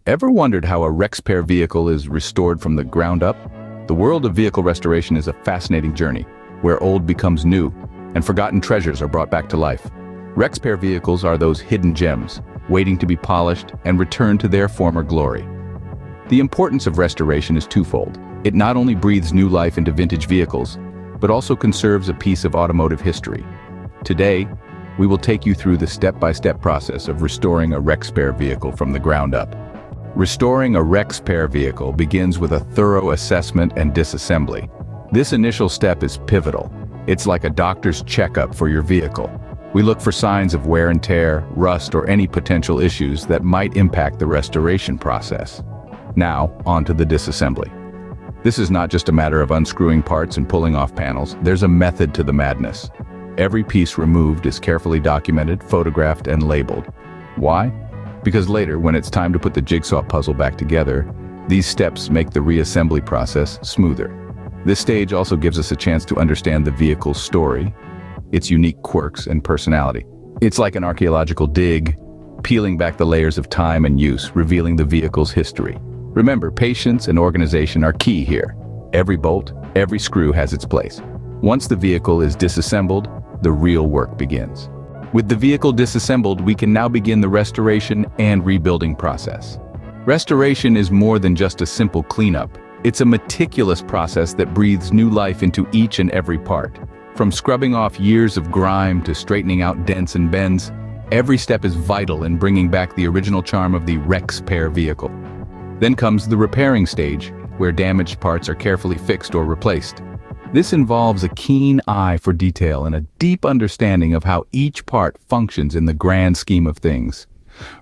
Ever wondered how a reXpair vehicle is restored from the ground up? The world of vehicle restoration is a fascinating journey, where old becomes new and forgotten treasures are brought back to life. reXpair vehicles are those hidden gems, waiting to be polished and returned to their former glory. The importance of restoration is twofold. It not only breathes new life into vintage vehicles, but also conserves a piece of automotive history. Today, we will take you through the step-by-step process of restoring a reXpair vehicle from the ground up. Restoring a reXpair vehicle begins with a thorough assessment and disassembly. This initial step is pivotal. It's like a doctor's checkup for your vehicle. We look for signs of wear and tear, rust, or any potential issues that might impact the restoration process. Now, on to the disassembly. This is not just a matter of unscrewing parts and pulling off panels. There's a method to the madness. Every piece removed is carefully documented, photographed, and labeled. Why? Because later, when it's time to put the jigsaw puzzle back together, these steps make the reassembly process smoother. This stage also gives us a chance to understand the vehicle's story, its unique quirks and personality. It's like an archaeological dig, peeling back the layers of time and use, revealing the vehicle's history. Remember, patience and organization are key here. Every bolt, every screw has its place. Once the vehicle is disassembled, the real work begins. With the vehicle disassembled, we can now begin the restoration and rebuilding process. Restoration is more than just a simple cleanup. It's a meticulous process that breathes new life into each and every part. From scrubbing off years of grime to straightening out dents and bends, every step is vital in bringing back the original charm of the reXpair vehicle. Then comes the repairing stage, where damaged parts are carefully fixed or replaced. This involves a keen eye for detail and a deep understanding of how each part functions in the grand scheme of things.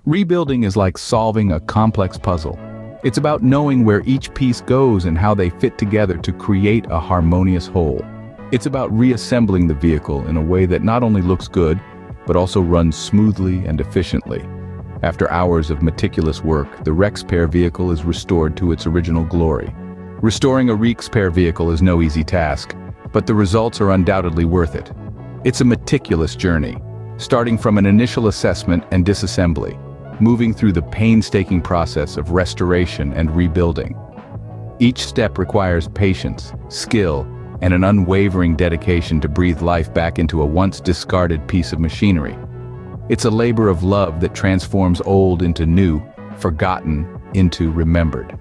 Rebuilding is like solving a complex puzzle. It's about knowing where each piece goes and how they fit together to create a harmonious whole. It's about reassembling the vehicle in a way that not only looks good, but also runs smoothly and efficiently. After hours of meticulous work, the reXpair vehicle is restored to its original glory. Restoring a reXpair vehicle is no easy task, but the results are undoubtedly worth it. It's a meticulous journey, starting from an initial assessment and disassembly, moving through the painstaking process of restoration and rebuilding. Each step requires patience, skill, and an unwavering dedication to breathe life back into a once discarded piece of machinery. It's a labor of love that transforms old into new, forgotten into remembered.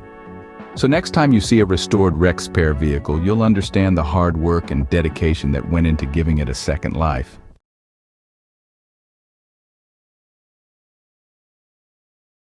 So next time you see a restored reXpair vehicle, you'll understand the hard work and dedication that went into giving it a second life.